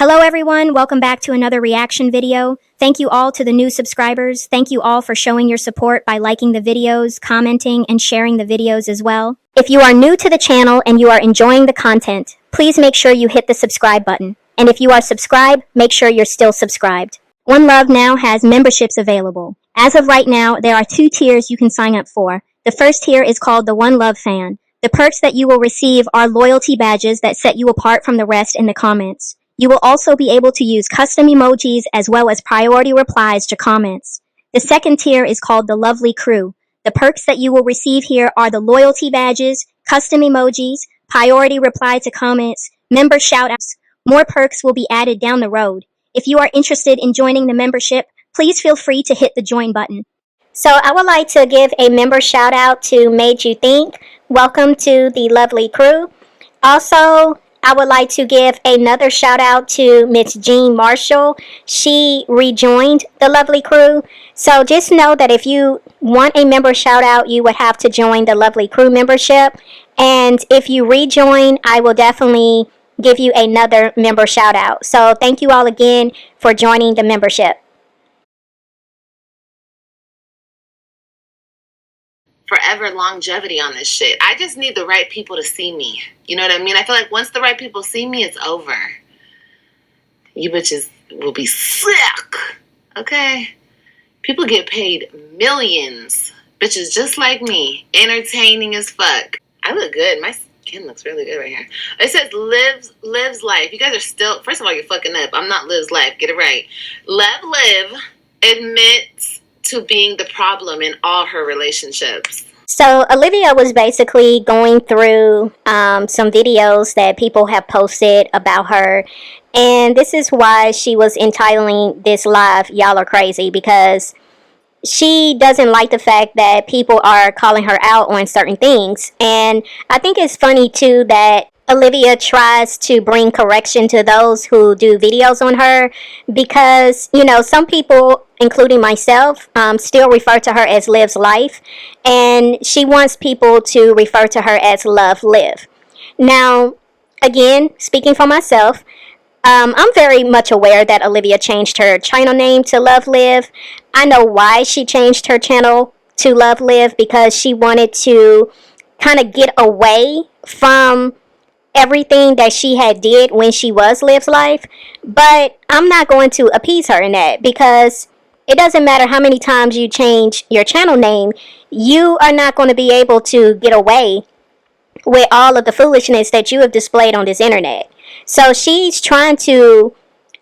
Hello everyone, welcome back to another reaction video. Thank you all to the new subscribers. Thank you all for showing your support by liking the videos, commenting, and sharing the videos as well. If you are new to the channel and you are enjoying the content, please make sure you hit the subscribe button. And if you are subscribed, make sure you're still subscribed. OneLove now has memberships available. As of right now, there are 2 tiers you can sign up for. The first tier is called the OneLove Fan. The perks that you will receive are loyalty badges that set you apart from the rest in the comments. You will also be able to use custom emojis as well as priority replies to comments. The second tier is called the Lovely Crew. The perks that you will receive here are the loyalty badges, custom emojis, priority reply to comments, member shoutouts. More perks will be added down the road. If you are interested in joining the membership, please feel free to hit the join button. So I would like to give a member shout out to Made You Think. Welcome to the Lovely Crew. Also, I would like to give another shout out to Miss Jean Marshall. She rejoined the Lovely Crew. So just know that if you want a member shout out, you would have to join the Lovely Crew membership. And if you rejoin, I will definitely give you another member shout out. So thank you all again for joining the membership. Forever longevity on this shit. I just need the right people to see me. You know what I mean? I feel like once the right people see me, it's over. You bitches will be sick. Okay? People get paid millions. Bitches just like me. Entertaining as fuck. I look good. My skin looks really good right here. It says lives life. You guys are still, first of all, you're fucking up. I'm not lives life. Get it right. Live admits to being the problem in all her relationships. So Olivia was basically going through some videos that people have posted about her, and this is why she was entitling this live "Y'all Are Crazy," because she doesn't like the fact that people are calling her out on certain things. And I think it's funny too that Olivia tries to bring correction to those who do videos on her, because, you know, some people, including myself, still refer to her as Liv's Life, and she wants people to refer to her as Love Live. Now, again, speaking for myself, I'm very much aware that Olivia changed her channel name to Love Live. I know why she changed her channel to Love Live, because she wanted to kind of get away from everything that she had did when she was Liv's Life. But I'm not going to appease her in that, because it doesn't matter how many times you change your channel name, you are not going to be able to get away with all of the foolishness that you have displayed on this internet. So she's trying to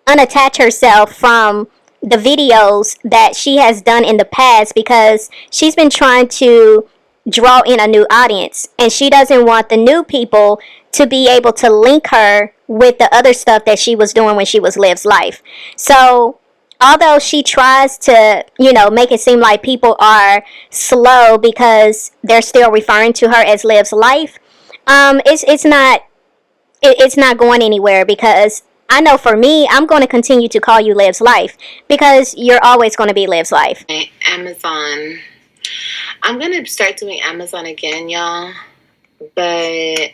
unattach herself from the videos that she has done in the past, because she's been trying to draw in a new audience, and she doesn't want the new people to be able to link her with the other stuff that she was doing when she was Liv's Life. So although she tries to, you know, make it seem like people are slow because they're still referring to her as Liv's Life, it's not going anywhere, because I know for me, I'm going to continue to call you Liv's Life, because you're always going to be Liv's Life. Amazon. I'm going to start doing Amazon again, y'all, but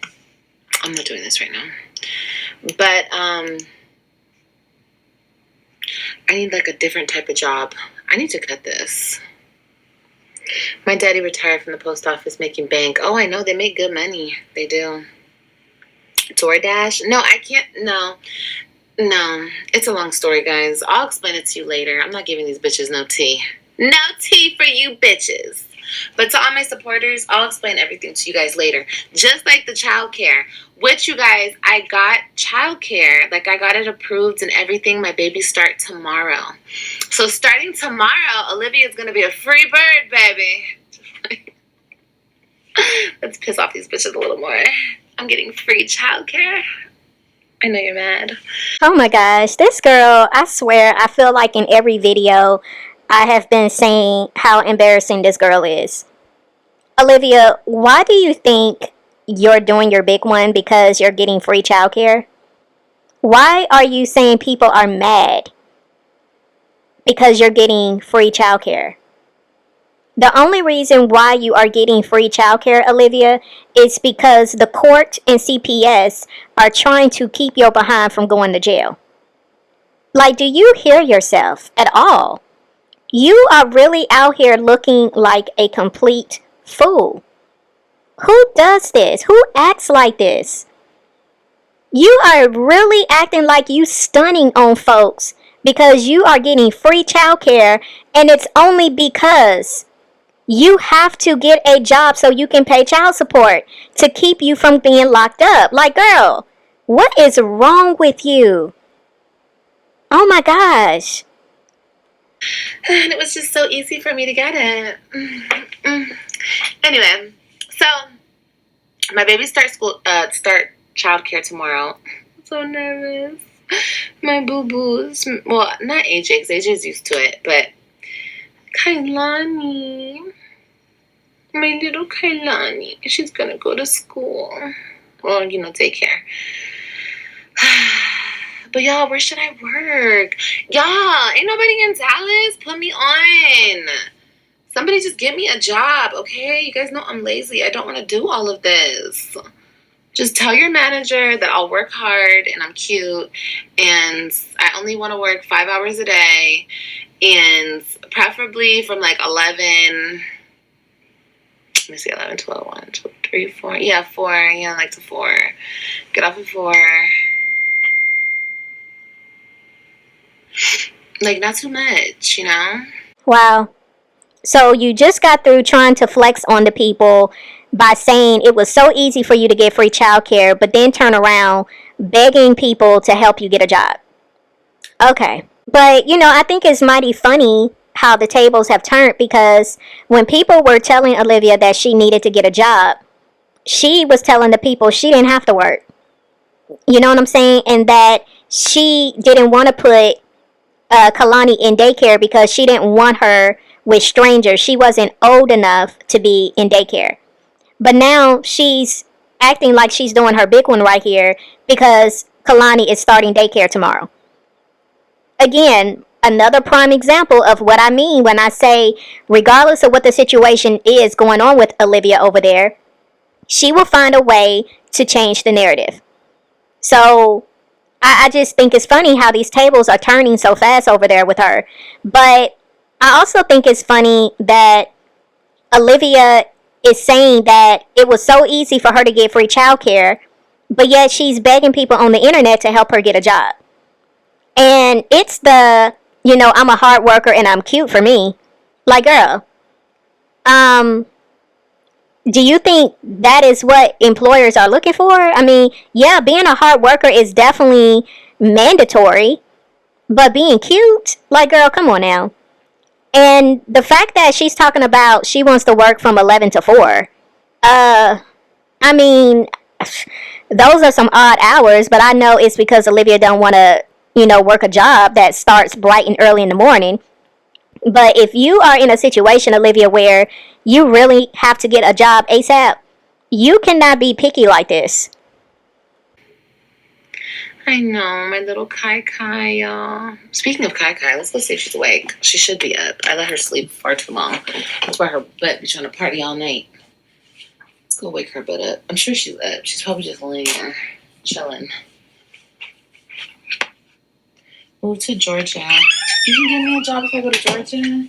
I'm not doing this right now. But I need like a different type of job. I need to cut this. My daddy retired from the post office making bank. Oh, I know. They make good money. They do. DoorDash? No, I can't. No. It's a long story, guys. I'll explain it to you later. I'm not giving these bitches no tea. No tea for you bitches. But to all my supporters, I'll explain everything to you guys later. Just like the childcare, which, you guys, I got childcare. Like, I got it approved and everything. My babies start tomorrow. So starting tomorrow, Olivia's going to be a free bird, baby. Let's piss off these bitches a little more. I'm getting free childcare. I know you're mad. Oh my gosh, this girl, I swear, I feel like in every video I have been saying how embarrassing this girl is. Olivia, why do you think you're doing your big one because you're getting free childcare? Why are you saying people are mad because you're getting free childcare? The only reason why you are getting free childcare, Olivia, is because the court and CPS are trying to keep your behind from going to jail. Like, do you hear yourself at all? You are really out here looking like a complete fool. Who does this? Who acts like this? You are really acting like you stunning on folks because you are getting free childcare, and it's only because you have to get a job so you can pay child support to keep you from being locked up. Like, girl, what is wrong with you? Oh my gosh. And it was just so easy for me to get it. Anyway, so my baby start childcare tomorrow. I'm so nervous. My boo boos. Well, not AJ, because AJ's used to it, but Kailani. My little Kailani. She's gonna go to school. Well, daycare. But y'all, where should I work? Y'all, ain't nobody in Dallas. Put me on. Somebody just get me a job, okay? You guys know I'm lazy. I don't want to do all of this. Just tell your manager that I'll work hard and I'm cute and I only want to work 5 hours a day and preferably from like 11, let me see, 11, 12, 1, 2, 3, 4. Yeah, 4. Yeah, like to 4. Get off at 4. Like, not too much, you know? Wow. So you just got through trying to flex on the people by saying it was so easy for you to get free childcare, but then turn around begging people to help you get a job. Okay. But, I think it's mighty funny how the tables have turned because when people were telling Olivia that she needed to get a job, she was telling the people she didn't have to work. You know what I'm saying? And that she didn't want to put Kalani in daycare because she didn't want her with strangers. She wasn't old enough to be in daycare. But now she's acting like she's doing her big one right here because Kalani is starting daycare tomorrow. Again, another prime example of what I mean when I say, regardless of what the situation is going on with Olivia over there, she will find a way to change the narrative. So I just think it's funny how these tables are turning so fast over there with her. But I also think it's funny that Olivia is saying that it was so easy for her to get free childcare, but yet she's begging people on the internet to help her get a job. And it's I'm a hard worker and I'm cute for me. Like, girl, um, do you think that is what employers are looking for? I mean, yeah, being a hard worker is definitely mandatory, but being cute, like, girl, come on now. And the fact that she's talking about she wants to work from 11 to 4, I mean, those are some odd hours, but I know it's because Olivia don't want to, work a job that starts bright and early in the morning. But if you are in a situation, Olivia, where you really have to get a job ASAP, you cannot be picky like this. I know, my little Kai Kai, y'all. Speaking of Kai Kai, let's go see if she's awake. She should be up. I let her sleep far too long. That's why her butt be trying to party all night. Let's go wake her butt up. I'm sure she's up. She's probably just laying there, chilling. Move to Georgia. You can give me a job if I go to Georgia?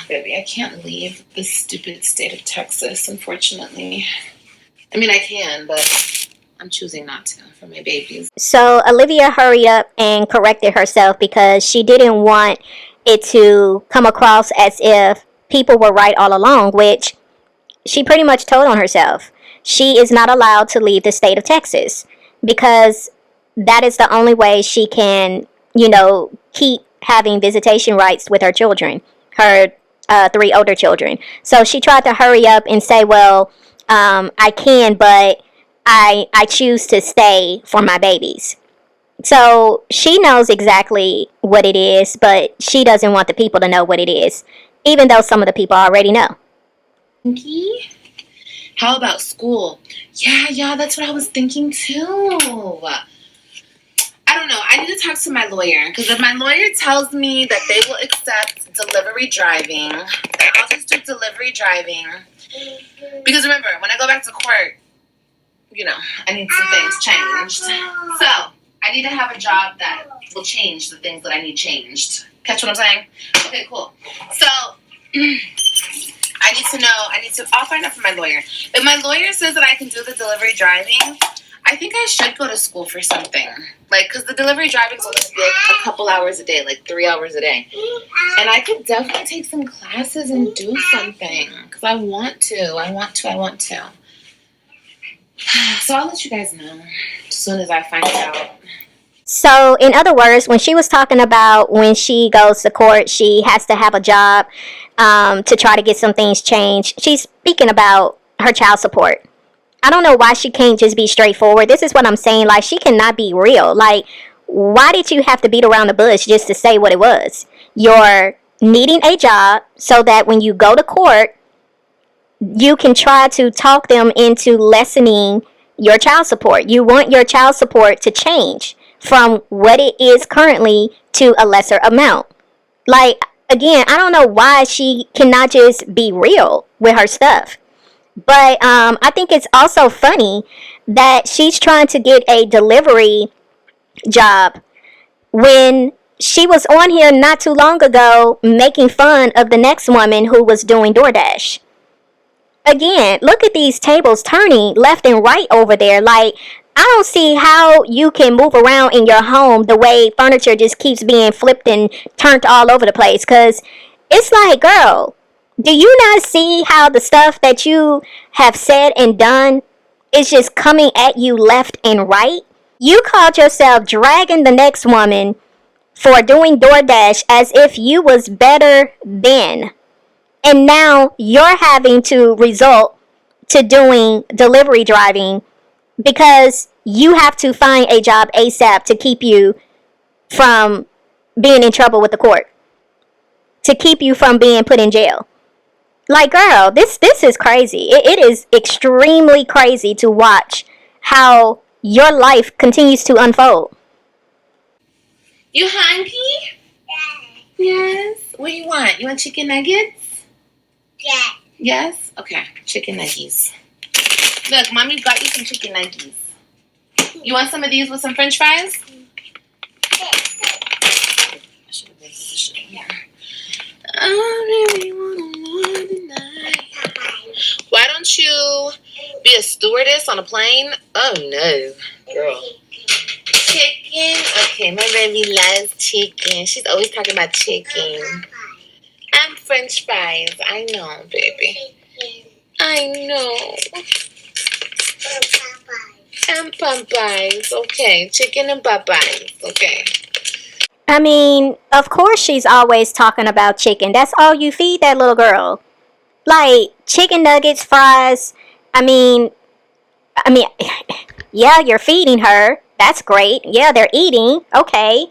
Baby, I can't leave this stupid state of Texas, unfortunately. I mean, I can, but I'm choosing not to for my babies. So Olivia hurried up and corrected herself because she didn't want it to come across as if people were right all along, which she pretty much told on herself. She is not allowed to leave the state of Texas because that is the only way she can, keep having visitation rights with her children, her 3 older children. So she tried to hurry up and say, well, I can, but I choose to stay for my babies. So she knows exactly what it is, but she doesn't want the people to know what it is, even though some of the people already know. How about school? Yeah, that's what I was thinking too. I don't know. I need to talk to my lawyer because if my lawyer tells me that they will accept delivery driving, then I'll just do delivery driving. Because remember, when I go back to court, I need some things changed. So I need to have a job that will change the things that I need changed. Catch what I'm saying? Okay, cool. So, I need to, I'll find out from my lawyer. If my lawyer says that I can do the delivery driving, I think I should go to school for something. Like, because the delivery driving is only like a couple hours a day, like 3 hours a day. And I could definitely take some classes and do something. Because I want to. So I'll let you guys know as soon as I find out. So, in other words, when she was talking about when she goes to court, she has to have a job to try to get some things changed. She's speaking about her child support. I don't know why she can't just be straightforward. This is what I'm saying. Like, she cannot be real. Like, why did you have to beat around the bush just to say what it was? You're needing a job so that when you go to court, you can try to talk them into lessening your child support. You want your child support to change from what it is currently to a lesser amount. Like, again, I don't know why she cannot just be real with her stuff. But I think it's also funny that she's trying to get a delivery job when she was on here not too long ago making fun of the next woman who was doing DoorDash. Again, look at these tables turning left and right over there. Like, I don't see how you can move around in your home the way furniture just keeps being flipped and turned all over the place. Because it's like, girl, do you not see how the stuff that you have said and done is just coming at you left and right? You called yourself dragging the next woman for doing DoorDash as if you was better then. And now you're having to resort to doing delivery driving because you have to find a job ASAP to keep you from being in trouble with the court, to keep you from being put in jail. Like, girl, this is crazy. It is extremely crazy to watch how your life continues to unfold. You hungry? Yes. What do you want? You want chicken nuggets? Yeah. Yes? Okay. Chicken nuggies. Look, mommy got you some chicken nuggies. You want some of these with some french fries? I should have been positioned here. I really want to know tonight. Why don't you be a stewardess on a plane? Oh, no. Girl. Chicken? Okay, my baby loves chicken. She's always talking about chicken. And french fries. I know, baby. I know. And Popeyes. Okay, chicken and Popeyes. Okay. I mean, of course she's always talking about chicken. That's all you feed that little girl. Like, chicken nuggets, fries. I mean, yeah, you're feeding her. That's great. Yeah, they're eating. Okay.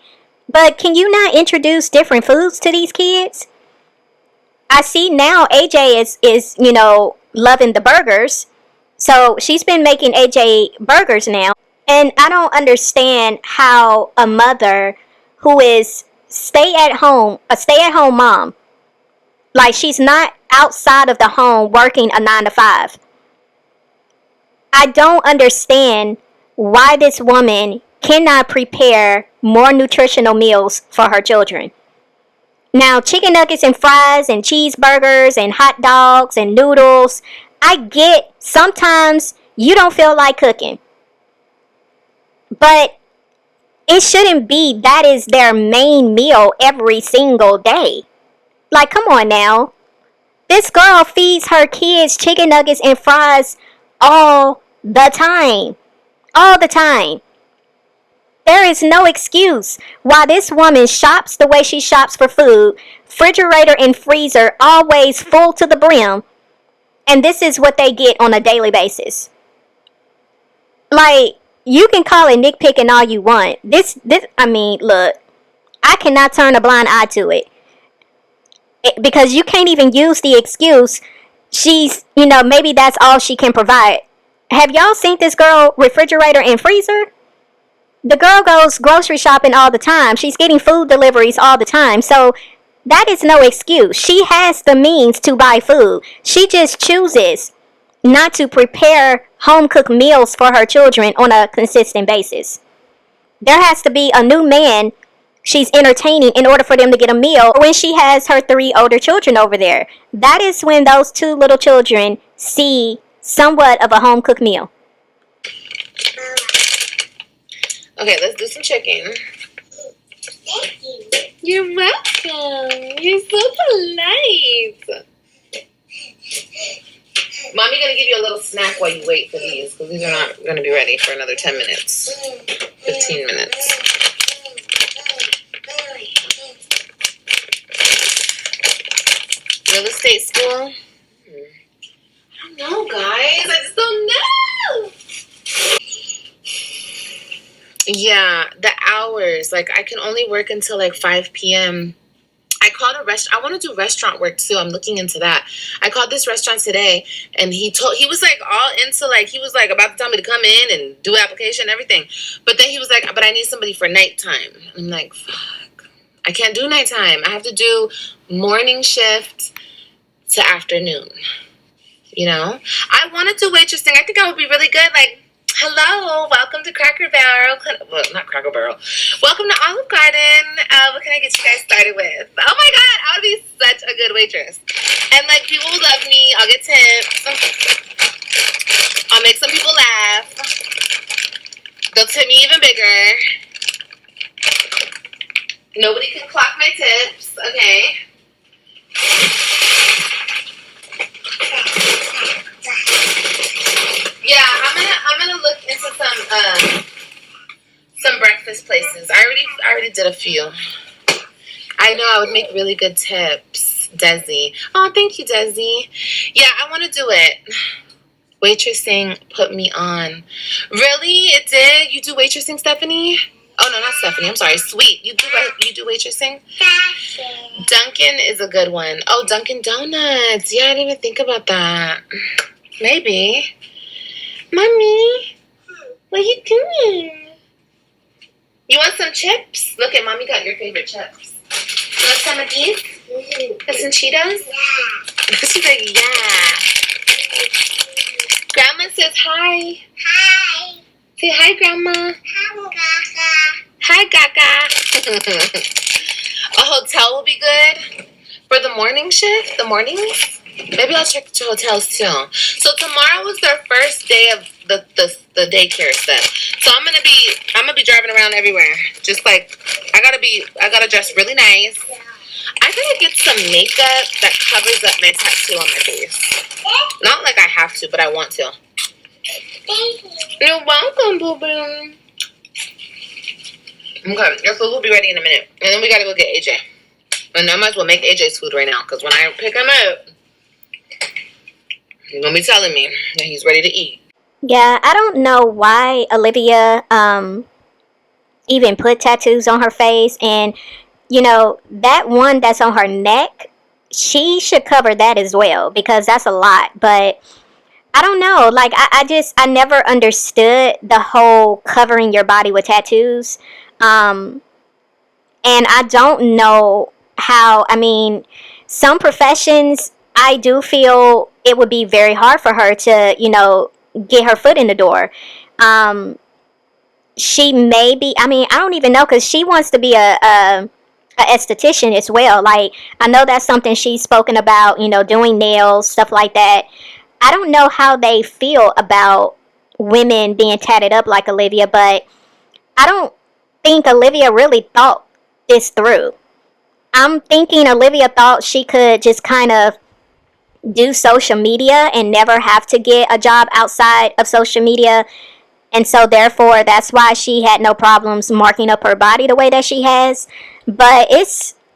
But can you not introduce different foods to these kids? I see now AJ is loving the burgers. So she's been making AJ burgers now. And I don't understand how a mother who is a stay-at-home mom, like, she's not outside of the home working a 9 to 5. I don't understand why this woman cannot prepare more nutritional meals for her children. Now, chicken nuggets and fries and cheeseburgers and hot dogs and noodles, I get sometimes you don't feel like cooking. But it shouldn't be that is their main meal every single day. Like, come on now. This girl feeds her kids chicken nuggets and fries all the time. All the time. There is no excuse why this woman shops the way she shops for food. Refrigerator and freezer always full to the brim. And this is what they get on a daily basis. Like, you can call it nitpicking all you want. Look, I cannot turn a blind eye to it. Because you can't even use the excuse, she's, maybe that's all she can provide. Have y'all seen this girl refrigerator and freezer? The girl goes grocery shopping all the time. She's getting food deliveries all the time. So that is no excuse. She has the means to buy food. She just chooses not to prepare home-cooked meals for her children on a consistent basis. There has to be a new man she's entertaining in order for them to get a meal. When she has her 3 older children over there, that is when those 2 little children see somewhat of a home cooked meal. Okay, let's do some chicken. Thank you. You're welcome. You're so polite. Mommy gonna give you a little snack while you wait for these, because these are not gonna be ready for another 10 minutes, 15 minutes. Real estate school? I don't know, guys. I just don't know. Yeah, the hours. Like, I can only work until like 5 p.m. I called a restaurant. I want to do restaurant work too. I'm looking into that. I called this restaurant today, and he was like all into, like, he was like about to tell me to come in and do application and everything. But then he was like, but I need somebody for nighttime. I'm like, fuck. I can't do nighttime. I have to do morning shift to afternoon. You know? I want to do waitressing. I think I would be really good. Like, hello, welcome to Cracker Barrel. Well, not Cracker Barrel. Welcome to Olive Garden. What can I get you guys started with? Oh my God, I would be such a good waitress. And like, people will love me. I'll get tips. I'll make some people laugh. They'll tip me even bigger. Nobody can clock my tips, okay? Yeah, I'm gonna look into some breakfast places. I already did a few. I know I would make really good tips, Desi. Oh, thank you, Desi. Yeah, I want to do it. Waitressing put me on. Really? It did? You do waitressing, Stephanie? Oh no, not Stephanie. I'm sorry. Sweet. You do waitressing? Dunkin' is a good one. Oh, Dunkin' Donuts. Yeah, I didn't even think about that. Maybe. Mommy, what are you doing? You want some chips? Look at Mommy got your favorite chips. You want some of these? Want some Cheetos? Yeah. She's like, yeah. Grandma says hi. Hi. Say hi, Grandma. Hi, Gaga. Hi, Gaga. A hotel will be good for the morning shift, the mornings. Maybe I'll check the hotels too. So tomorrow was their first day of the daycare stuff. So I'm gonna be driving around everywhere. Just like I gotta dress really nice. I gotta get some makeup that covers up my tattoo on my face. Not like I have to, but I want to. Thank you. You're welcome, boo boo. Okay, your food will be ready in a minute, and then we gotta go get AJ. And I might as well make AJ's food right now, because when I pick him up, he's gonna be telling me that he's ready to eat. Yeah, I don't know why Olivia even put tattoos on her face, and you know, that one that's on her neck, she should cover that as well, because that's a lot. But I don't know, like I never understood the whole covering your body with tattoos. Um and I don't know how, I mean, some professions, I do feel it would be very hard for her to, you know, get her foot in the door. Um, she may be, I mean, I don't even know, because she wants to be a esthetician as well. Like, I know that's something she's spoken about, you know, doing nails, stuff like that. I don't know how they feel about women being tatted up like Olivia, but I don't think Olivia really thought this through. I'm thinking Olivia thought she could just kind of do social media and never have to get a job outside of social media. And so, therefore, that's why she had no problems marking up her body the way that she has. But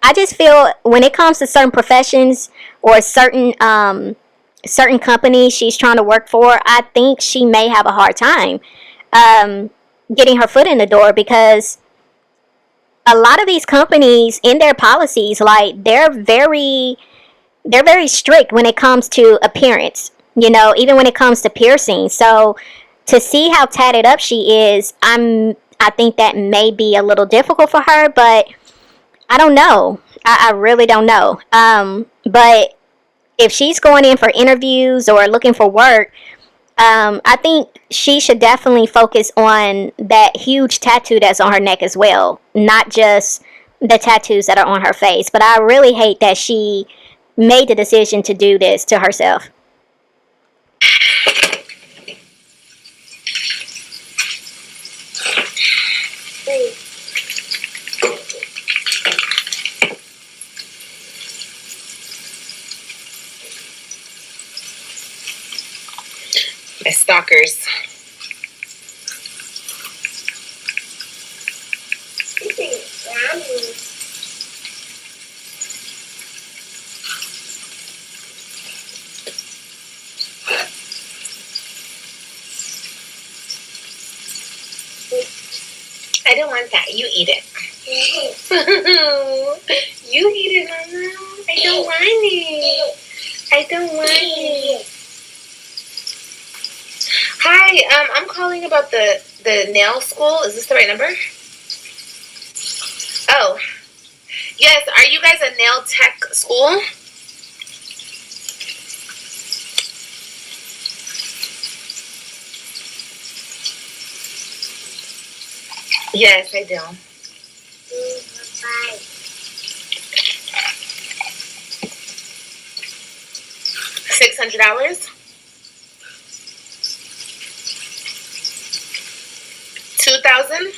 I just feel when it comes to certain professions or certain companies she's trying to work for, I think she may have a hard time um, getting her foot in the door, because a lot of these companies in their policies, like they're very strict when it comes to appearance, you know, even when it comes to piercing. So to see how tatted up she is, I think that may be a little difficult for her, but I don't know. I really don't know. But if she's going in for interviews or looking for work, I think she should definitely focus on that huge tattoo that's on her neck as well, not just the tattoos that are on her face. But I really hate that she made the decision to do this to herself. My stalkers. I don't want that. You eat it. You eat it, Mama. I don't want it. I don't want it. Hi, I'm calling about the nail school. Is this the right number? Oh, yes. Are you guys a nail tech school? Yes, I do. $600? 2,000?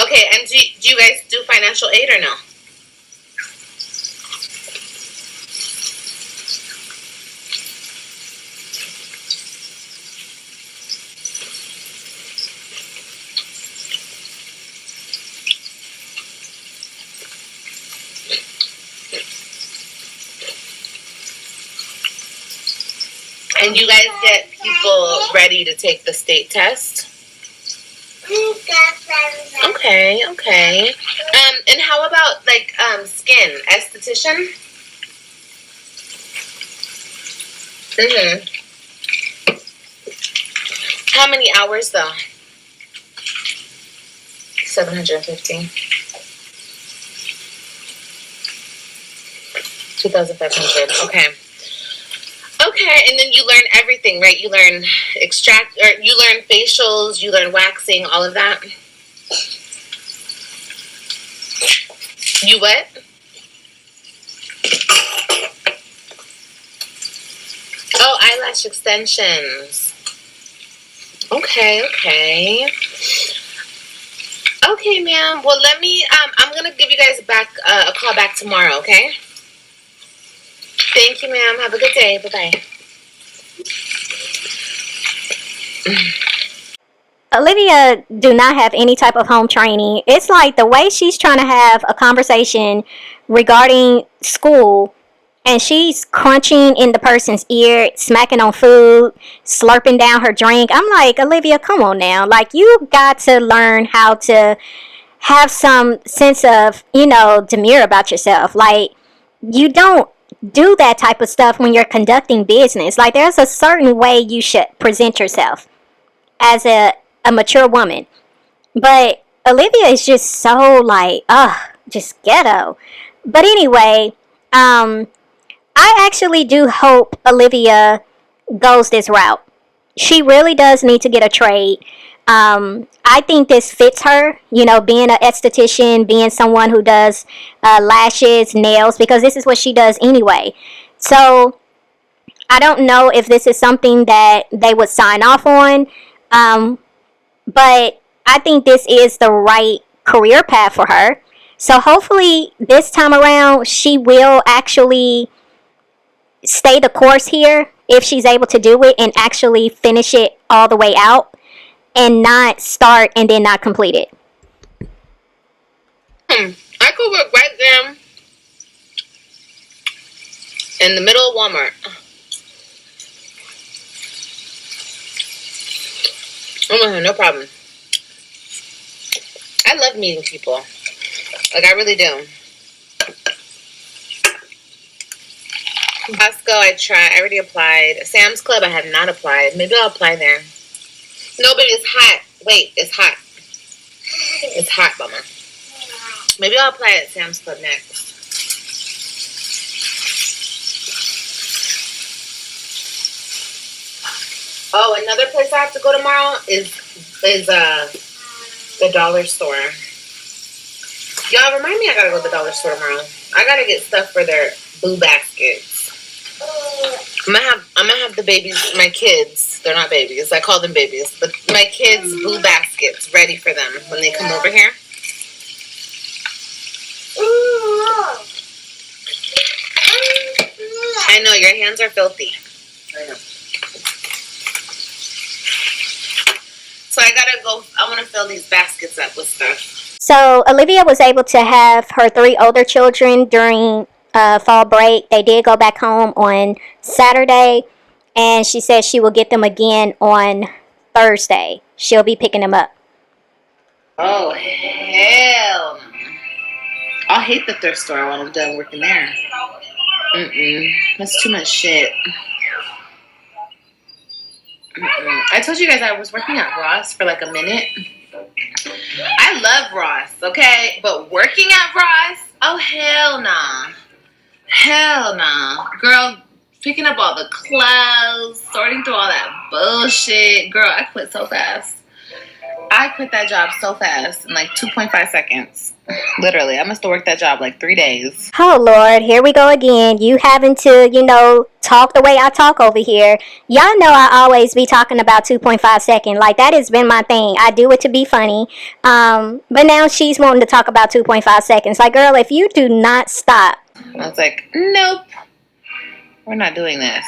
Okay, and do you guys do financial aid or no? And you guys get people ready to take the state test? Okay, okay. And how about like skin esthetician? How many hours though? 750. 2,500. Okay. Okay, and then you learn everything, right? You learn you learn facials, you learn waxing, all of that. You what? Oh, eyelash extensions. Okay, okay. Okay, ma'am. Well, let me, I'm going to give you guys a call back tomorrow, okay? Thank you, ma'am. Have a good day. Bye-bye. Olivia do not have any type of home training. It's like the way she's trying to have a conversation regarding school, and she's crunching in the person's ear, smacking on food, slurping down her drink. I'm like, Olivia, come on now. Like, you got to learn how to have some sense of, demure about yourself. Like, you don't do that type of stuff when you're conducting business. Like, there's a certain way you should present yourself as a mature woman. But Olivia is just so like, just ghetto. But anyway, I actually do hope Olivia goes this route. She really does need to get a trade. I think this fits her, being an esthetician, being someone who does lashes, nails, because this is what she does anyway. So I don't know if this is something that they would sign off on, but I think this is the right career path for her. So hopefully this time around she will actually stay the course here if she's able to do it and actually finish it all the way out and not start and then not complete it. I could work right there in the middle of Walmart. No problem. I love meeting people. Like, I really do. Costco, I already applied. Sam's Club, I have not applied. Maybe I'll apply there. No, but it's hot. Wait, it's hot. It's hot, Mama. Maybe I'll apply at Sam's Club next. Oh, another place I have to go tomorrow is the dollar store. Y'all remind me I gotta go to the dollar store tomorrow. I gotta get stuff for their boo baskets. I'm gonna have the babies, my kids. They're not babies. I call them babies, but my kids' boo baskets ready for them when they come over here. I know your hands are filthy. I know. So I gotta go. I want to fill these baskets up with stuff. So Olivia was able to have her 3 older children during fall break. They did go back home on Saturday, and she said she will get them again on Thursday. She'll be picking them up. Oh, hell no. I'll hate the thrift store when I'm done working there. That's too much shit. I told you guys I was working at Ross for like a minute. I love Ross, okay? But working at Ross? Oh, hell nah. Hell nah. Girl, picking up all the clothes, sorting through all that bullshit. Girl, I quit so fast. I quit that job so fast in like 2.5 seconds. Literally, I must have worked that job like 3 days. Oh, Lord, here we go again. You having to, talk the way I talk over here. Y'all know I always be talking about 2.5 seconds. Like, that has been my thing. I do it to be funny. But now she's wanting to talk about 2.5 seconds. Like, girl, if you do not stop. I was like, nope, we're not doing this.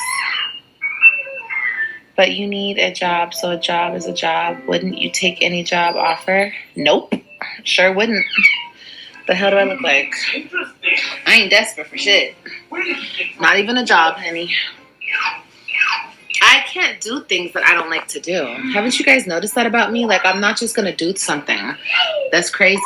But you need a job, so a job is a job. Wouldn't you take any job offer? Nope, sure wouldn't. The hell do I look like? I ain't desperate for shit. Not even a job, honey. I can't do things that I don't like to do. Haven't you guys noticed that about me? Like, I'm not just gonna do something. That's crazy.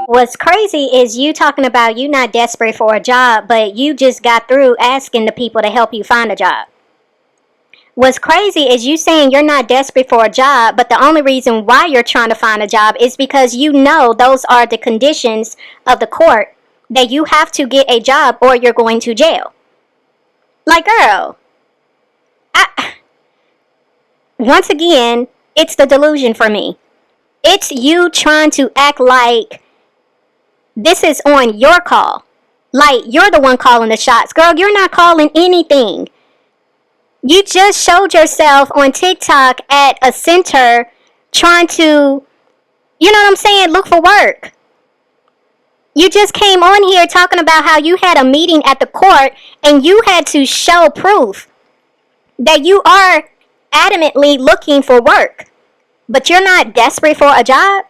What's crazy is you talking about you not desperate for a job, but you just got through asking the people to help you find a job. What's crazy is you saying you're not desperate for a job, but the only reason why you're trying to find a job is because you know those are the conditions of the court that you have to get a job or you're going to jail. Like, girl, once again, it's the delusion for me. It's you trying to act like this is on your call. Like, you're the one calling the shots. Girl, you're not calling anything. You just showed yourself on TikTok at a center trying to, look for work. You just came on here talking about how you had a meeting at the court and you had to show proof that you are adamantly looking for work. But you're not desperate for a job?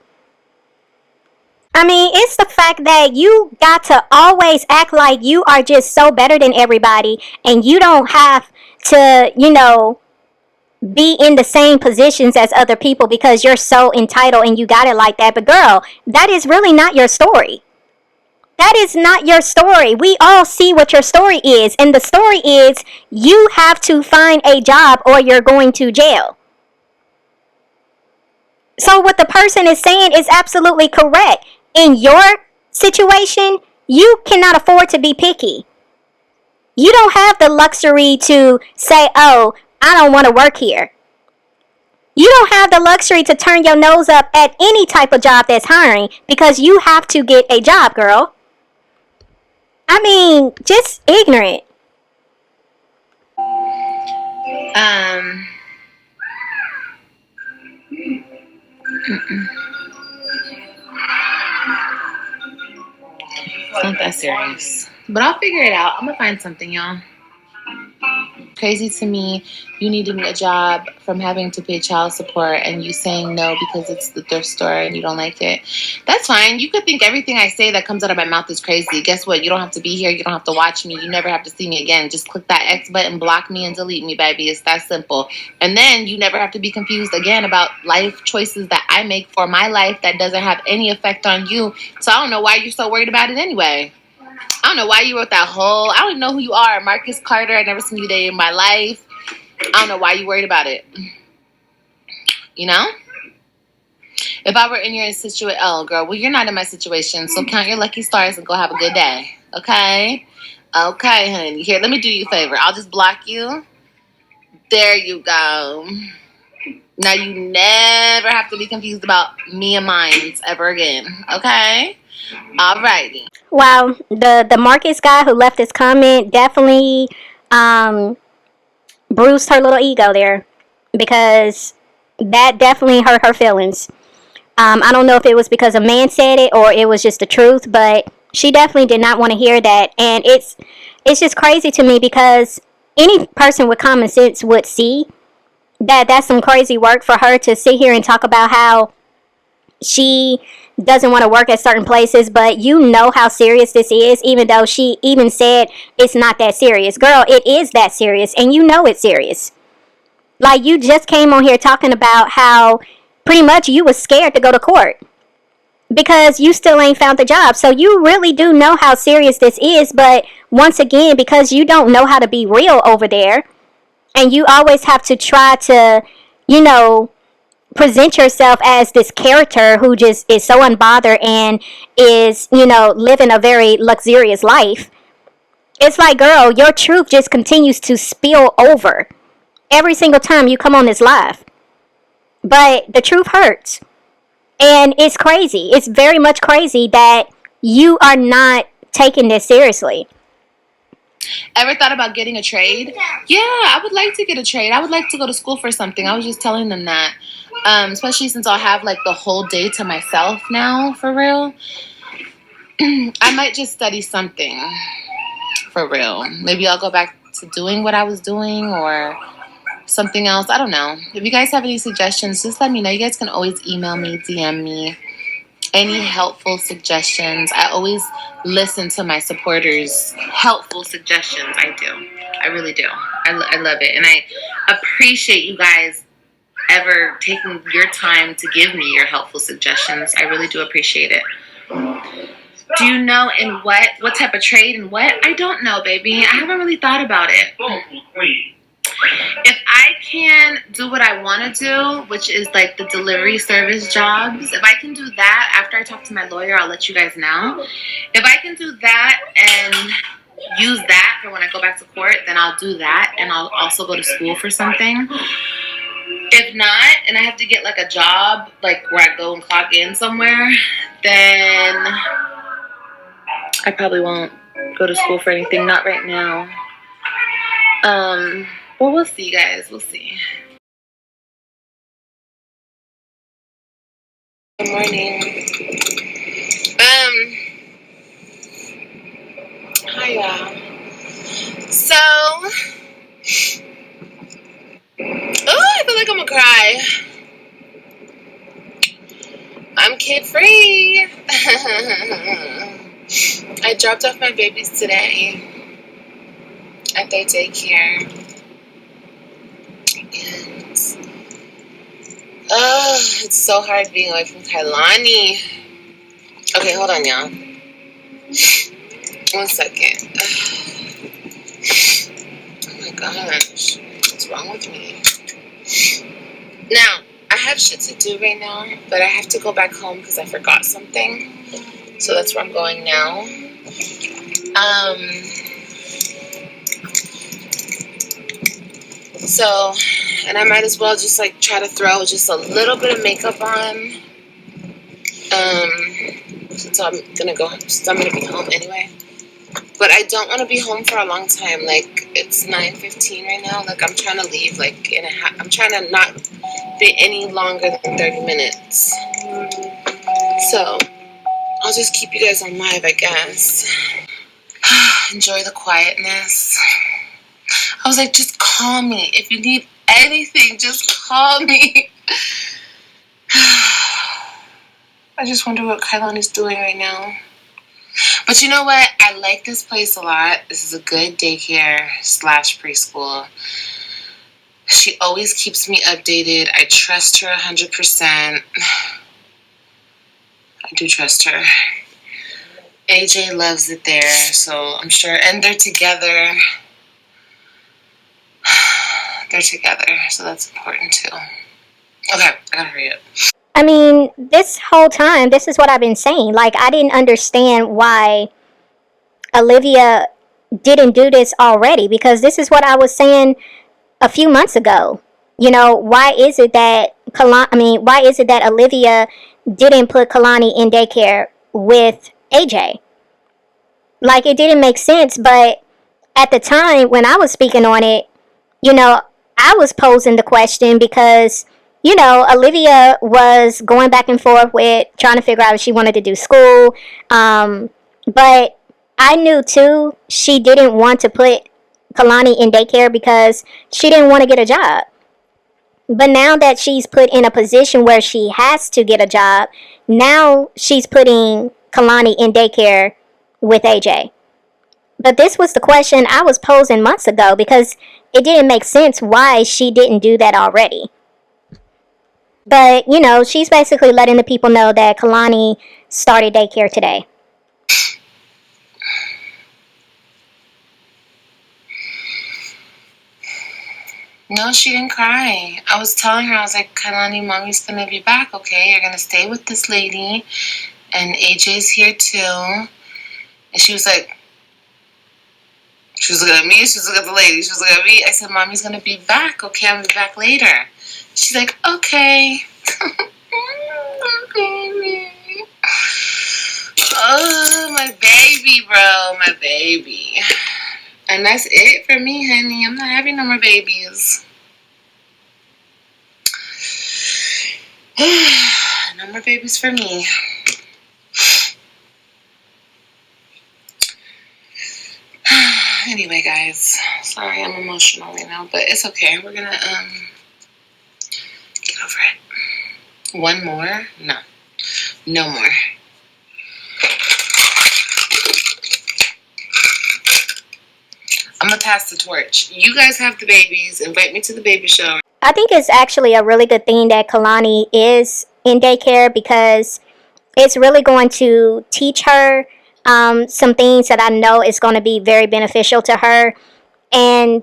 I mean, it's the fact that you got to always act like you are just so better than everybody and you don't have to, be in the same positions as other people because you're so entitled and you got it like that. But girl, that is really not your story. That is not your story. We all see what your story is. And the story is you have to find a job or you're going to jail. So what the person is saying is absolutely correct. In your situation, you cannot afford to be picky. You don't have the luxury to say, oh, I don't want to work here. You don't have the luxury to turn your nose up at any type of job that's hiring because you have to get a job, girl. I mean, just ignorant. It's not that serious. But I'll figure it out. I'm gonna find something, y'all. Crazy to me, you needing a job from having to pay child support and you saying no because it's the thrift store and you don't like it. That's fine. You could think everything I say that comes out of my mouth is crazy. Guess what? You don't have to be here. You don't have to watch me. You never have to see me again. Just click that X button, block me, and delete me, baby. It's that simple. And then you never have to be confused again about life choices that I make for my life that doesn't have any effect on you. So I don't know why you're so worried about it anyway. I don't know why you wrote that whole... I don't even know who you are. Marcus Carter. I've never seen you day in my life. I don't know why you worried about it. You know? If I were in your situation... Oh, girl. Well, you're not in my situation. So count your lucky stars and go have a good day. Okay? Okay, honey. Here, let me do you a favor. I'll just block you. There you go. Now you never have to be confused about me and mine ever again. Okay? Alrighty. Wow, the Marcus guy who left this comment definitely um, bruised her little ego there, because that definitely hurt her feelings. I don't know if it was because a man said it or it was just the truth, but she definitely did not want to hear that, and it's just crazy to me because any person with common sense would see that that's some crazy work for her to sit here and talk about how she doesn't want to work at certain places, but you know how serious this is, even though she even said it's not that serious. Girl, it is that serious, and you know it's serious. Like, you just came on here talking about how pretty much you was scared to go to court because you still ain't found the job. So you really do know how serious this is, but once again, because you don't know how to be real over there, and you always have to try to, you know, present yourself as this character who just is so unbothered and is, you know, living a very luxurious life. It's like, girl, your truth just continues to spill over every single time you come on this live. But the truth hurts. And it's crazy. It's very much crazy that you are not taking this seriously. Ever thought about getting a trade? Yeah, I would like to get a trade. I would like to go to school for something. I was just telling them that. Especially since I'll have like the whole day to myself now, for real. I might just study something, for real. Maybe I'll go back to doing what I was doing or something else. I don't know. If you guys have any suggestions, just let me know. You guys can always email me, DM me. Any helpful suggestions. I always listen to my supporters' helpful suggestions. I do. I really do. I love it. And I appreciate you guys ever taking your time to give me your helpful suggestions. I really do appreciate it. Do you know in what type of trade and what? I don't know, baby. I haven't really thought about it. If I can do what I want to do, which is like the delivery service jobs, if I can do that after I talk to my lawyer, I'll let you guys know. If I can do that and use that for when I go back to court, then I'll do that, and I'll also go to school for something. If not, and I have to get like a job, like where I go and clock in somewhere, then I probably won't go to school for anything. Not right now. Well, we'll see, guys. We'll see. Good morning. Hi, y'all. So, I feel like I'm gonna cry. I'm kid free. I dropped off my babies today at their daycare. And it's so hard being away from Kailani. Okay, hold on, y'all. 1 second. Oh my gosh. What's wrong with me? Now, I have shit to do right now, but I have to go back home because I forgot something. So that's where I'm going now. So, and I might as well just like try to throw just a little bit of makeup on. Since I'm gonna be home anyway. But I don't want to be home for a long time. Like, it's 9:15 right now. Like, I'm trying to leave like I'm trying to not be any longer than 30 minutes. So I'll just keep you guys on live, I guess. Enjoy the quietness. I was like, just call me. If you need anything, just call me. I just wonder what Kailani's doing right now. But you know what? I like this place a lot. This is a good daycare / preschool. She always keeps me updated. I trust her 100%. I do trust her. AJ loves it there, so I'm sure. And they're together. They're together, so that's important too. Okay, I gotta hurry up. I mean, this whole time, this is what I've been saying. Like, I didn't understand why Olivia didn't do this already, because this is what I was saying a few months ago. You know, why is it that why is it that Olivia didn't put Kalani in daycare with AJ? Like, it didn't make sense, but at the time when I was speaking on it, you know, I was posing the question because, you know, Olivia was going back and forth with trying to figure out if she wanted to do school. But I knew too she didn't want to put Kalani in daycare because she didn't want to get a job. But now that she's put in a position where she has to get a job, now she's putting Kalani in daycare with AJ. But this was the question I was posing months ago because it didn't make sense why she didn't do that already. But, you know, she's basically letting the people know that Kalani started daycare today. No, she didn't cry. I was telling her, I was like, Kalani, mommy's gonna be back, okay? You're gonna stay with this lady, and AJ's here too. And she was like, she was looking at me, she was looking at the lady, she was looking at me. I said, mommy's gonna be back, okay? I'll be back later. She's like, okay. Oh, my baby, bro, my baby. And that's it for me, honey. I'm not having no more babies. No more babies for me. Anyway, guys, sorry I'm emotional right now, but it's okay. We're gonna get over it. One more? No more. I'm gonna pass the torch. You guys have the babies. Invite me to the baby shower. I think it's actually a really good thing that Kalani is in daycare because it's really going to teach her some things that I know is going to be very beneficial to her. And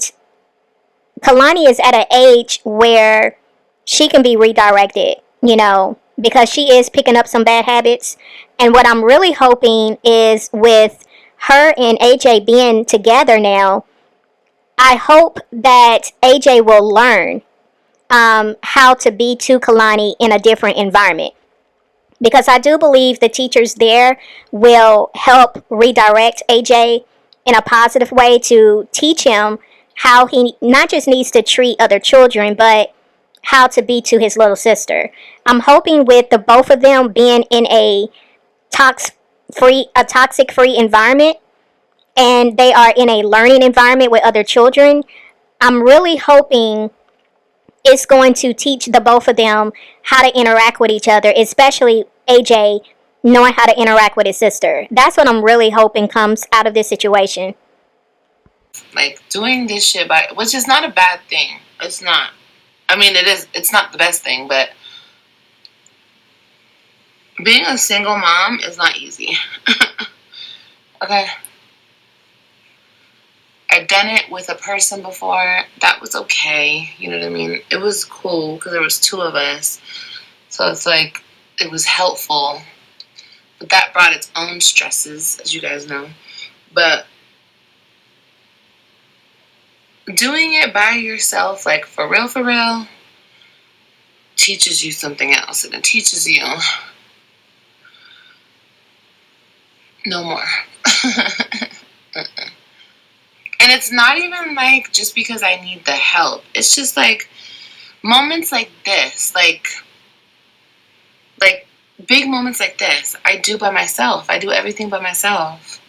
Kalani is at an age where she can be redirected, you know, because she is picking up some bad habits. And what I'm really hoping is with her and AJ being together now, I hope that AJ will learn how to be to Kalani in a different environment. Because I do believe the teachers there will help redirect AJ in a positive way to teach him how he not just needs to treat other children, but how to be to his little sister. I'm hoping with the both of them being in a toxic free environment, and they are in a learning environment with other children, I'm really hoping it's going to teach the both of them how to interact with each other, especially AJ knowing how to interact with his sister. That's what I'm really hoping comes out of this situation. Like, doing this shit which is not a bad thing. It's not. I mean, it is. It's not the best thing, but being a single mom is not easy. Okay. I've done it with a person before. That was okay. You know what I mean? It was cool because there was two of us. So it's like, it was helpful. But that brought its own stresses, as you guys know. But doing it by yourself, like for real, teaches you something else. And it teaches you no more. And it's not even like just because I need the help. It's just like moments like this, like big moments like this, I do by myself. I do everything by myself.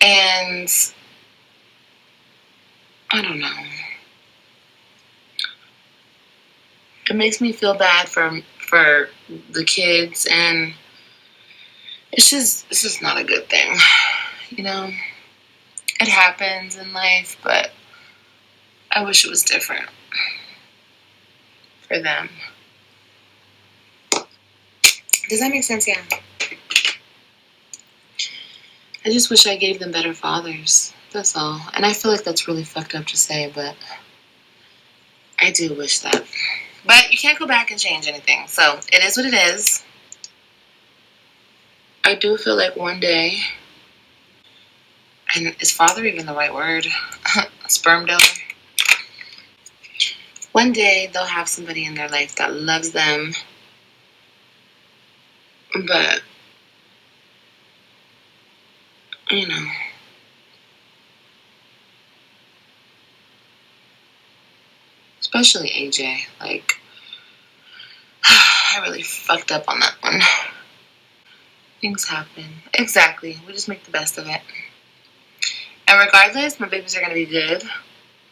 And I don't know. It makes me feel bad for the kids, and it's just not a good thing. You know? It happens in life, but I wish it was different for them. Does that make sense? Yeah. I just wish I gave them better fathers. That's all. And I feel like that's really fucked up to say, but I do wish that. But you can't go back and change anything. So it is what it is. I do feel like one day, and is father even the right word? Sperm donor? One day they'll have somebody in their life that loves them, but, you know, especially AJ, like, I really fucked up on that one. Things happen. Exactly. We just make the best of it. And regardless, my babies are going to be good.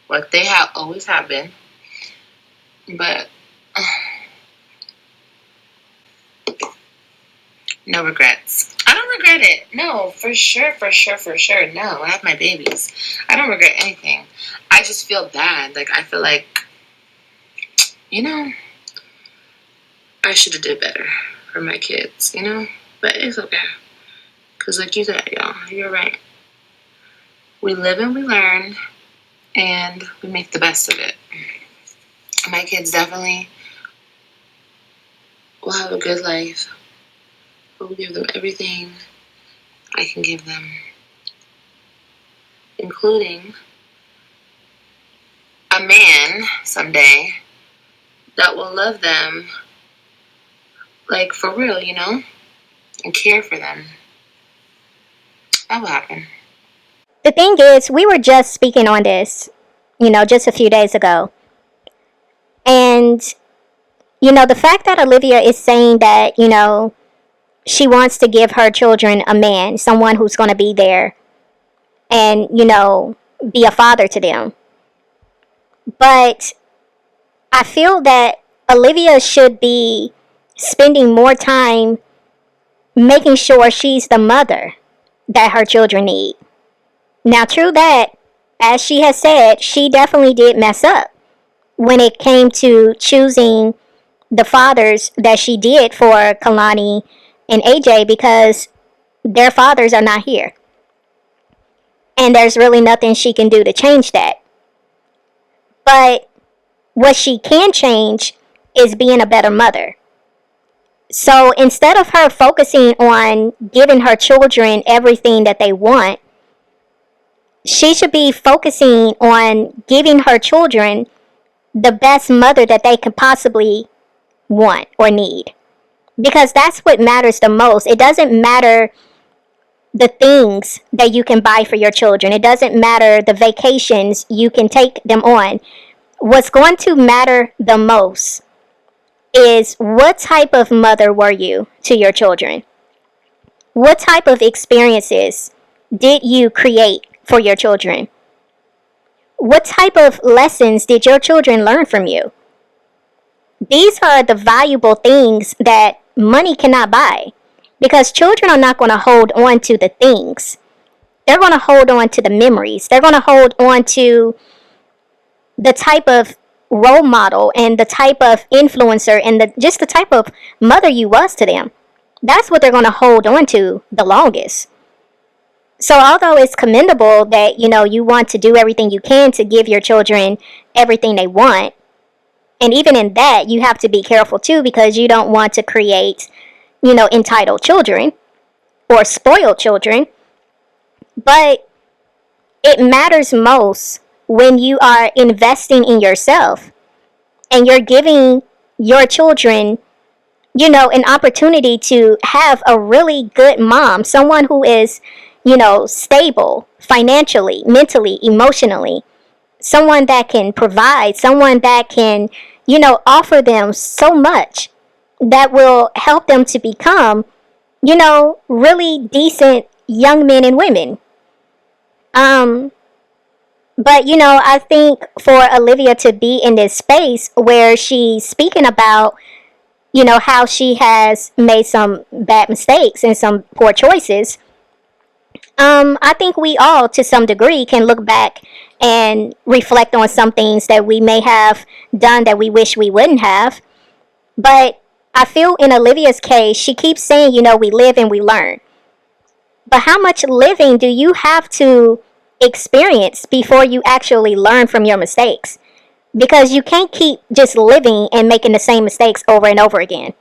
Like they always have been. But no regrets. I don't regret it. No, for sure. No, I have my babies. I don't regret anything. I just feel bad. Like, I feel like, you know, I should have did better for my kids, you know? But it's okay. Because like you said, y'all, you're right. We live and we learn, and we make the best of it. My kids definitely will have a good life. I will give them everything I can give them, including a man someday that will love them, like for real, you know, and care for them. That will happen. The thing is, we were just speaking on this, just a few days ago. And, the fact that Olivia is saying that, she wants to give her children a man, someone who's going to be there and, be a father to them. But I feel that Olivia should be spending more time making sure she's the mother that her children need. Now, true that, as she has said, she definitely did mess up when it came to choosing the fathers that she did for Kalani and AJ, because their fathers are not here. And there's really nothing she can do to change that. But what she can change is being a better mother. So instead of her focusing on giving her children everything that they want, she should be focusing on giving her children the best mother that they could possibly want or need. Because that's what matters the most. It doesn't matter the things that you can buy for your children. It doesn't matter the vacations you can take them on. What's going to matter the most is what type of mother were you to your children? What type of experiences did you create for your children? What type of lessons did your children learn from you? These are the valuable things that money cannot buy, because children are not going to hold on to the things. They're going to hold on to the memories. They're going to hold on to the type of role model and the type of influencer and just the type of mother you was to them. That's what they're going to hold on to the longest. So although it's commendable that, you want to do everything you can to give your children everything they want, and even in that, you have to be careful too, because you don't want to create, entitled children or spoiled children. But it matters most when you are investing in yourself and you're giving your children, an opportunity to have a really good mom, someone who is, stable financially, mentally, emotionally, someone that can provide, someone that can, offer them so much that will help them to become, really decent young men and women. But, I think for Olivia to be in this space where she's speaking about, how she has made some bad mistakes and some poor choices, I think we all, to some degree, can look back and reflect on some things that we may have done that we wish we wouldn't have. But I feel in Olivia's case, she keeps saying, we live and we learn. But how much living do you have to experience before you actually learn from your mistakes? Because you can't keep just living and making the same mistakes over and over again.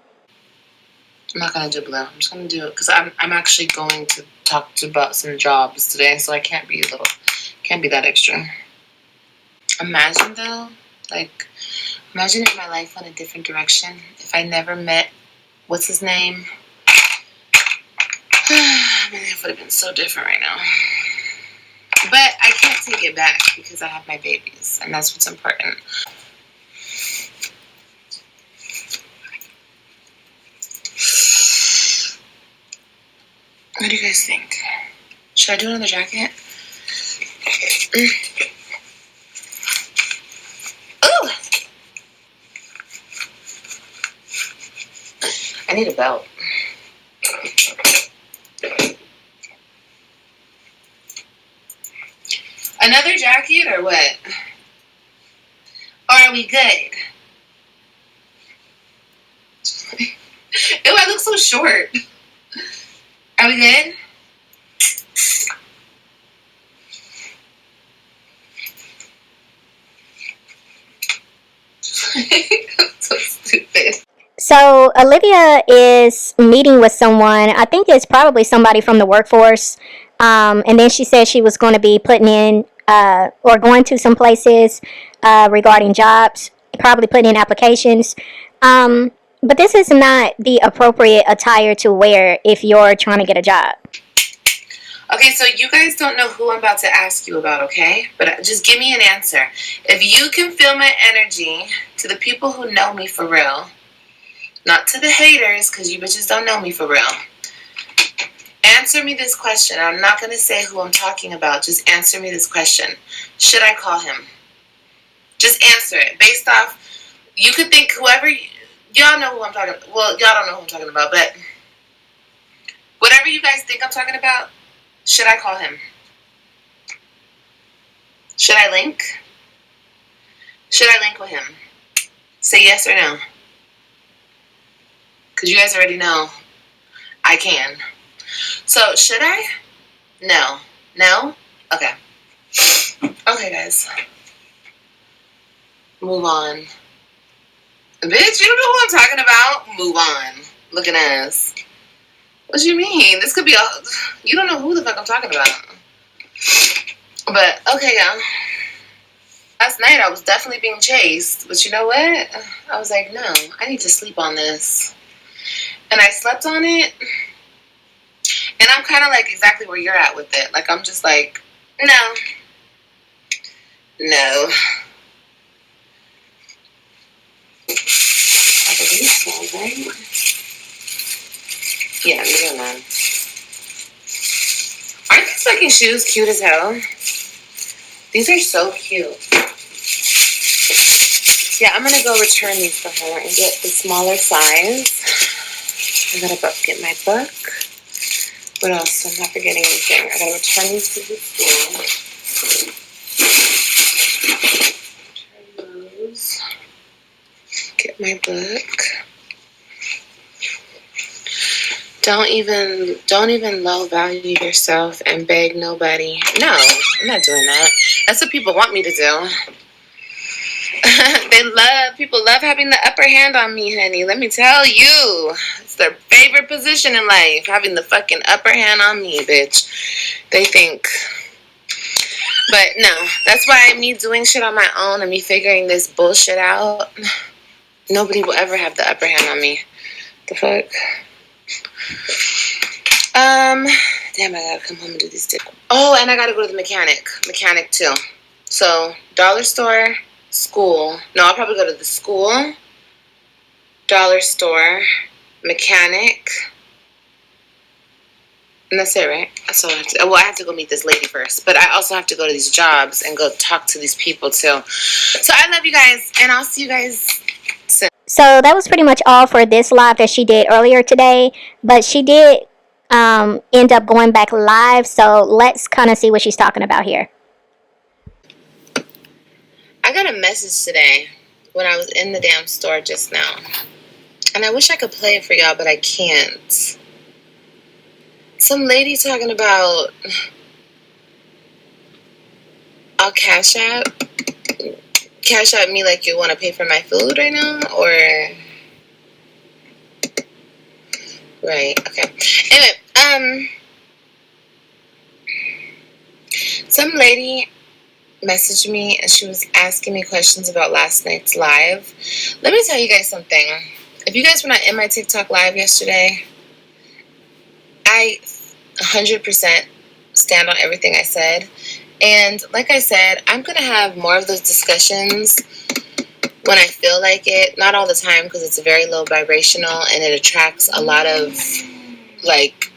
I'm not going to do blow. I'm just going to do it because I'm actually going to talk about some jobs today, so I can't be that extra. Imagine though, like, Imagine if my life went a different direction. If I never met, what's his name? My life would have been so different right now. But I can't take it back because I have my babies, and that's what's important. What do you guys think? Should I do another jacket? Ooh! I need a belt. Another jacket or what? Or are we good? Ew, I look so short. Are we good? I'm so stupid. So Olivia is meeting with someone. I think it's probably somebody from the workforce. And then she said she was going to be putting in or going to some places regarding jobs, probably putting in applications. But this is not the appropriate attire to wear if you're trying to get a job. Okay, so you guys don't know who I'm about to ask you about, okay? But just give me an answer. If you can feel my energy to the people who know me for real, not to the haters, because you bitches don't know me for real. Answer me this question. I'm not going to say who I'm talking about. Just answer me this question. Should I call him? Just answer it. Based off, you could think whoever, y'all know who I'm talking about. Well, y'all don't know who I'm talking about, but whatever you guys think I'm talking about, should I call him? Should I link? Should I link with him? Say yes or no. Because you guys already know I can. So, should I? No. No? Okay. Okay, guys. Move on. Bitch, you don't know who I'm talking about? Move on. Looking ass. What do you mean? This could be all... You don't know who the fuck I'm talking about. But, okay, y'all. Last night I was definitely being chased. But you know what? I was like, no, I need to sleep on this. And I slept on it. And I'm kind of like exactly where you're at with it. Like, I'm just like, no. No. I believe so, right? Yeah, moving on. Aren't these fucking shoes cute as hell? These are so cute. Yeah, I'm gonna go return these for her and get the smaller size. I gotta get my book. What else? I'm not forgetting anything. I gotta return these to the school. Return those. Get my book. Don't even low value yourself and beg nobody. No, I'm not doing that. That's what people want me to do. People love having the upper hand on me, honey. Let me tell you. It's their favorite position in life, having the fucking upper hand on me, bitch. They think. But no, that's why me doing shit on my own and me figuring this bullshit out, nobody will ever have the upper hand on me. The fuck? Damn, I gotta come home and do these things. Oh, and I gotta go to the mechanic too. So, dollar store, school. No, I'll probably go to the school, dollar store, mechanic, and that's it, right? That's all I have to. Well, I have to go meet this lady first, but I also have to go to these jobs and go talk to these people too. So I love you guys, and I'll see you guys soon. So that was pretty much all for this live that she did earlier today. But she did end up going back live. So let's kind of see what she's talking about here. I got a message today when I was in the damn store just now. And I wish I could play it for y'all, but I can't. Some lady talking about I'll cash out me like you want to pay for my food right now, or right? Okay. Anyway, some lady messaged me and she was asking me questions about last night's live. Let me tell you guys something. If you guys were not in my TikTok live yesterday, I 100% stand on everything I said. And like I said, I'm going to have more of those discussions when I feel like it. Not all the time, because it's very low vibrational and it attracts a lot of like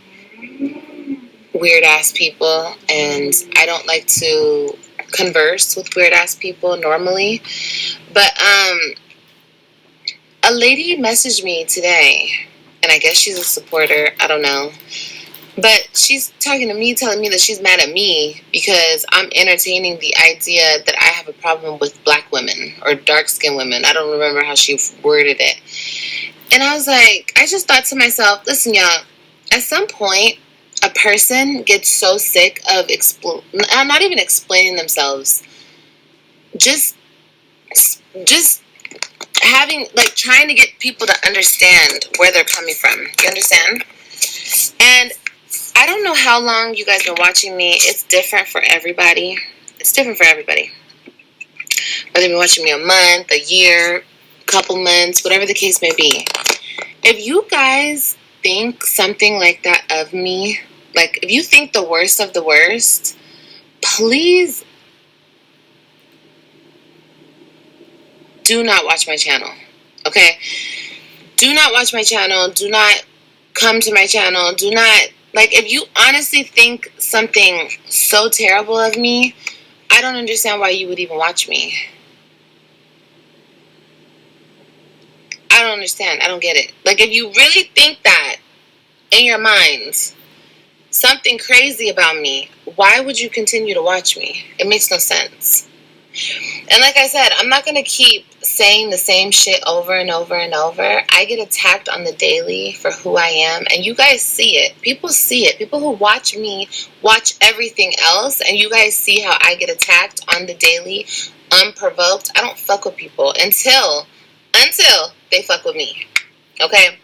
weird ass people, and I don't like to converse with weird ass people normally. But a lady messaged me today, and I guess she's a supporter, I don't know. But she's talking to me, telling me that she's mad at me because I'm entertaining the idea that I have a problem with black women or dark-skinned women. I don't remember how she worded it. And I was like, I just thought to myself, listen, y'all, at some point, a person gets so sick of not even explaining themselves, just having, like, trying to get people to understand where they're coming from. You understand? And I don't know how long you guys been watching me. It's different for everybody. Whether you've been watching me a month, a year, a couple months, whatever the case may be. If you guys think something like that of me, like if you think the worst of the worst, please do not watch my channel. Okay? Do not watch my channel. Do not come to my channel. Do not, like, if you honestly think something so terrible of me, I don't understand why you would even watch me. I don't understand. I don't get it. Like, if you really think that in your minds, something crazy about me, why would you continue to watch me? It makes no sense. And like I said, I'm not going to keep saying the same shit over and over and over. I get attacked on the daily for who I am, and you guys see it. People see it. People who watch me watch everything else, and you guys see how I get attacked on the daily, unprovoked. I don't fuck with people until they fuck with me. Okay?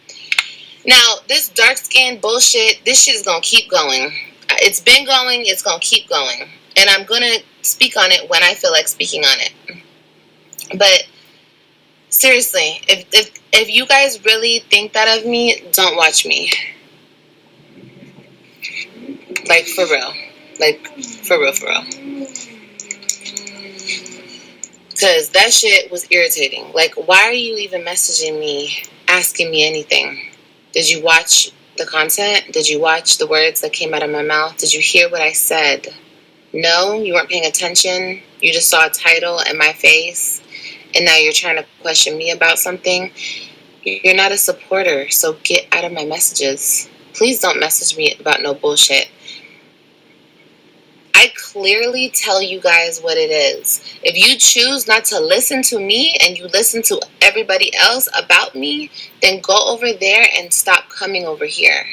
Now, this dark skin bullshit, this shit is going to keep going. It's been going, it's going to keep going. And I'm going to speak on it when I feel like speaking on it. But seriously, if you guys really think that of me, don't watch me. Like, for real. Like, for real, for real. Because that shit was irritating. Like, why are you even messaging me, asking me anything? Did you watch the content? Did you watch the words that came out of my mouth? Did you hear what I said? No, you weren't paying attention. You just saw a title and my face, and now you're trying to question me about something. You're not a supporter, so get out of my messages. Please don't message me about no bullshit. I clearly tell you guys what it is. If you choose not to listen to me and you listen to everybody else about me, then go over there and stop coming over here.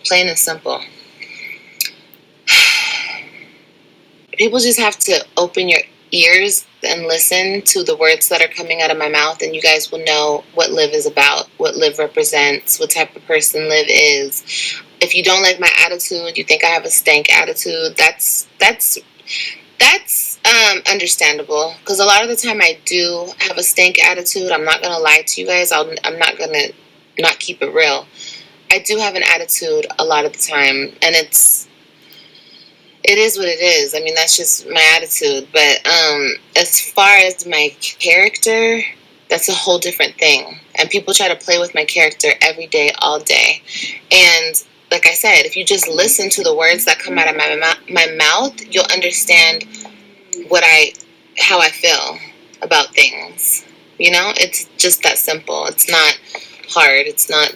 Plain and simple. People just have to open your ears and listen to the words that are coming out of my mouth, and you guys will know what Liv is about, what Liv represents, what type of person Liv is. If you don't like my attitude, you think I have a stank attitude, that's understandable, because a lot of the time I do have a stank attitude. I'm not going to lie to you guys. I'm not going to not keep it real. I do have an attitude a lot of the time, and it is what it is. I mean, that's just my attitude. But as far as my character, that's a whole different thing. And people try to play with my character every day, all day. And like I said, if you just listen to the words that come out of my mouth, you'll understand how I feel about things. You know, it's just that simple. It's not hard. It's not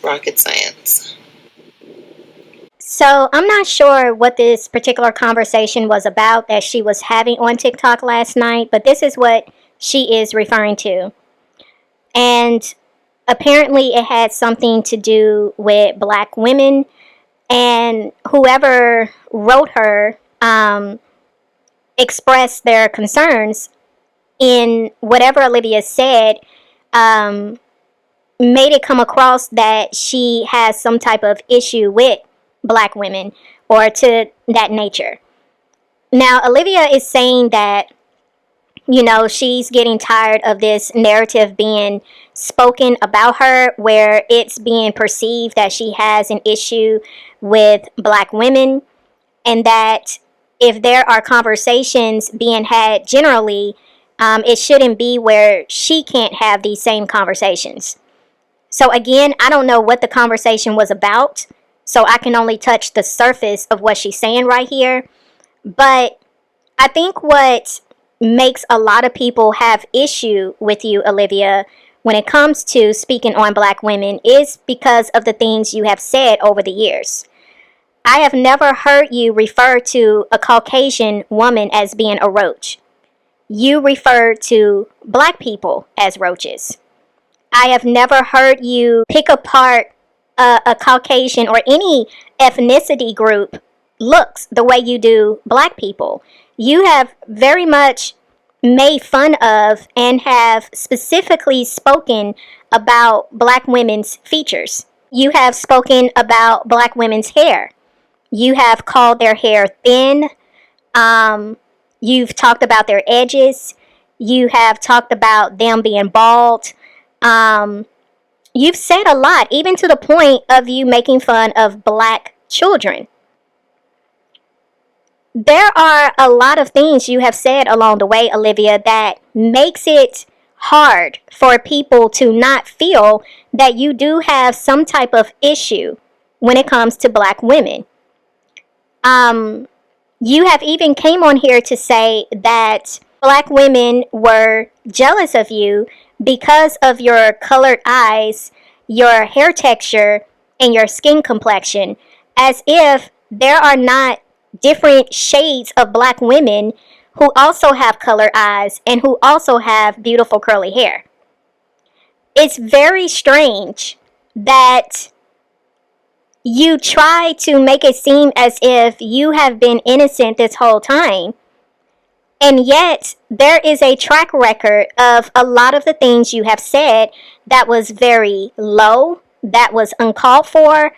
rocket science. So I'm not sure what this particular conversation was about that she was having on TikTok last night, but this is what she is referring to. And apparently it had something to do with black women, and whoever wrote her expressed their concerns in whatever Olivia said, made it come across that she has some type of issue with black women, or to that nature. Now, Olivia is saying that, she's getting tired of this narrative being spoken about her where it's being perceived that she has an issue with black women, and that if there are conversations being had generally, it shouldn't be where she can't have these same conversations. So again, I don't know what the conversation was about, so I can only touch the surface of what she's saying right here. But I think what makes a lot of people have issue with you, Olivia, when it comes to speaking on black women is because of the things you have said over the years. I have never heard you refer to a Caucasian woman as being a roach. You refer to black people as roaches. I have never heard you pick apart a Caucasian or any ethnicity group looks the way you do black people. You have very much made fun of and have specifically spoken about black women's features. You have spoken about black women's hair. You have called their hair thin. You've talked about their edges. You have talked about them being bald. You've said a lot, even to the point of you making fun of black children. There are a lot of things you have said along the way, Olivia, that makes it hard for people to not feel that you do have some type of issue when it comes to black women. You have even came on here to say that black women were jealous of you because of your colored eyes, your hair texture, and your skin complexion, as if there are not different shades of black women who also have colored eyes and who also have beautiful curly hair. It's very strange that you try to make it seem as if you have been innocent this whole time, and yet there is a track record of a lot of the things you have said that was very low, that was uncalled for,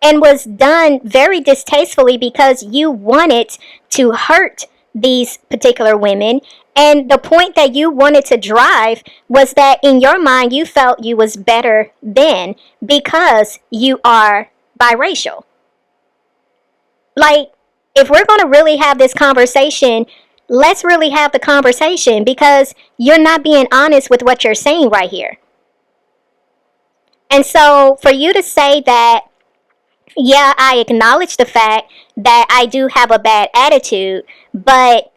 and was done very distastefully because you wanted to hurt these particular women. And the point that you wanted to drive was that in your mind you felt you was better than because you are biracial. Like, if we're going to really have this conversation, let's really have the conversation, because you're not being honest with what you're saying right here. And so for you to say that, yeah, I acknowledge the fact that I do have a bad attitude, but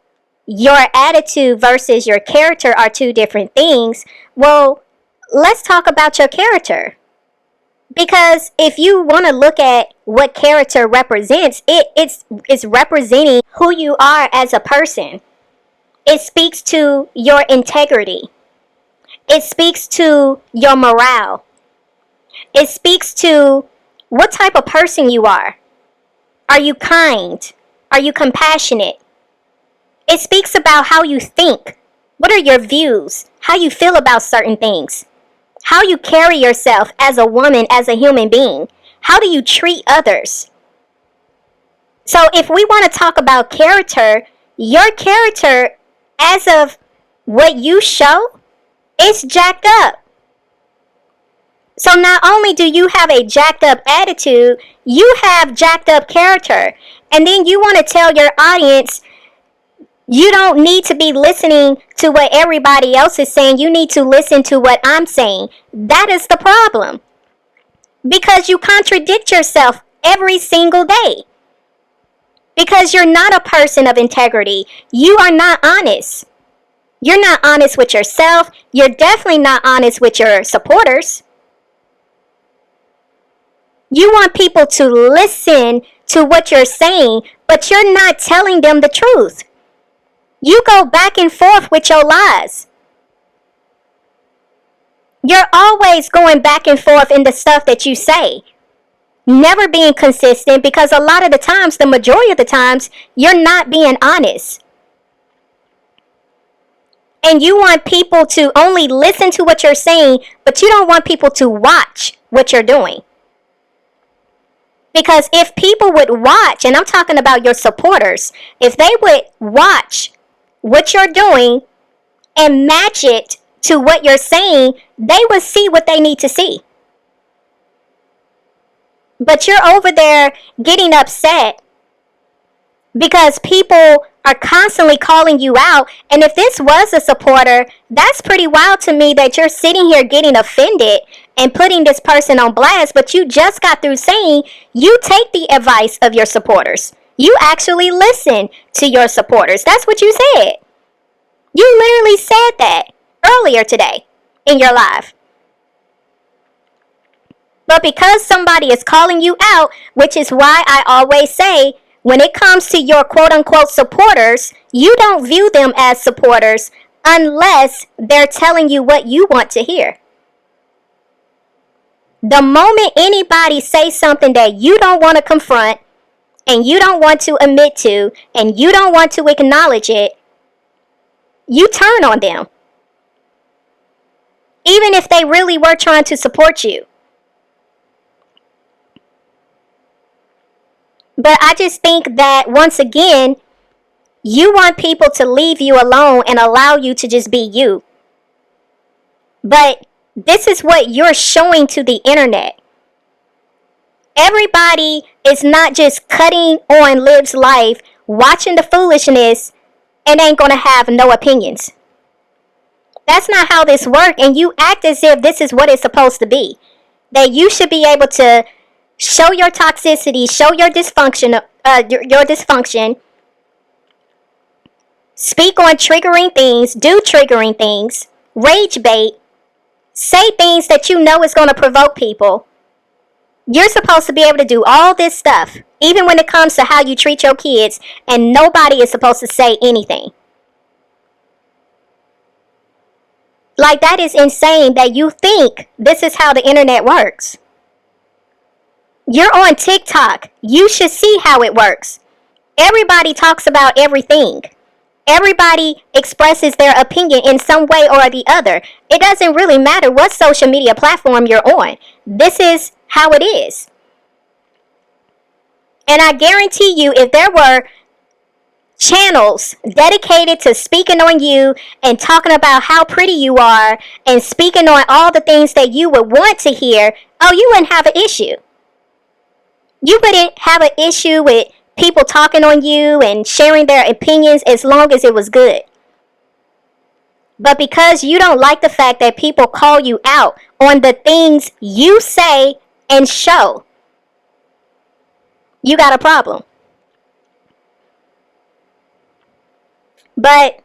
your attitude versus your character are two different things. Well, let's talk about your character. Because if you want to look at what character represents, it's representing who you are as a person. It speaks to your integrity. It speaks to your morale. It speaks to what type of person you are. Are you kind? Are you compassionate? It speaks about how you think. What are your views? How you feel about certain things. How you carry yourself as a woman, as a human being. How do you treat others? So if we want to talk about character, your character, as of what you show, it's jacked up. So not only do you have a jacked up attitude, you have jacked up character. And then you want to tell your audience, you don't need to be listening to what everybody else is saying. You need to listen to what I'm saying. That is the problem. Because you contradict yourself every single day. Because you're not a person of integrity. You are not honest. You're not honest with yourself. You're definitely not honest with your supporters. You want people to listen to what you're saying, but you're not telling them the truth. You go back and forth with your lies. You're always going back and forth in the stuff that you say. Never being consistent, because a lot of the times, the majority of the times, you're not being honest. And you want people to only listen to what you're saying, but you don't want people to watch what you're doing. Because if people would watch, and I'm talking about your supporters, if they would watch what you're doing and match it to what you're saying, they would see what they need to see. But you're over there getting upset because people are constantly calling you out. And if this was a supporter, that's pretty wild to me that you're sitting here getting offended and putting this person on blast. But you just got through saying you take the advice of your supporters. You actually listen to your supporters. That's what you said. You literally said that earlier today in your live. But because somebody is calling you out, which is why I always say, when it comes to your quote-unquote supporters, you don't view them as supporters unless they're telling you what you want to hear. The moment anybody says something that you don't want to confront, and you don't want to admit to, and you don't want to acknowledge it, you turn on them. Even if they really were trying to support you. But I just think that, once again, you want people to leave you alone and allow you to just be you. But this is what you're showing to the internet. Everybody is not just cutting on Liv's life, watching the foolishness, and ain't going to have no opinions. That's not how this works, and you act as if this is what it's supposed to be. That you should be able to show your toxicity, show your dysfunction, speak on triggering things, do triggering things, rage bait, say things that you know is going to provoke people. You're supposed to be able to do all this stuff, even when it comes to how you treat your kids, and nobody is supposed to say anything. Like, that is insane that you think this is how the internet works. You're on TikTok. You should see how it works. Everybody talks about everything. Everybody expresses their opinion in some way or the other. It doesn't really matter what social media platform you're on. This is how it is. And I guarantee you, if there were channels dedicated to speaking on you and talking about how pretty you are and speaking on all the things that you would want to hear, oh, you wouldn't have an issue. You wouldn't have an issue with people talking on you and sharing their opinions as long as it was good. But because you don't like the fact that people call you out on the things you say and show, you got a problem. But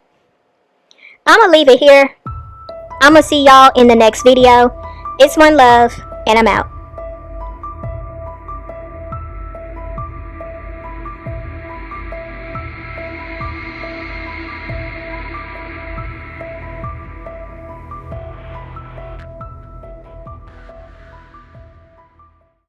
I'm going to leave it here. I'm going to see y'all in the next video. It's OneLove, and I'm out.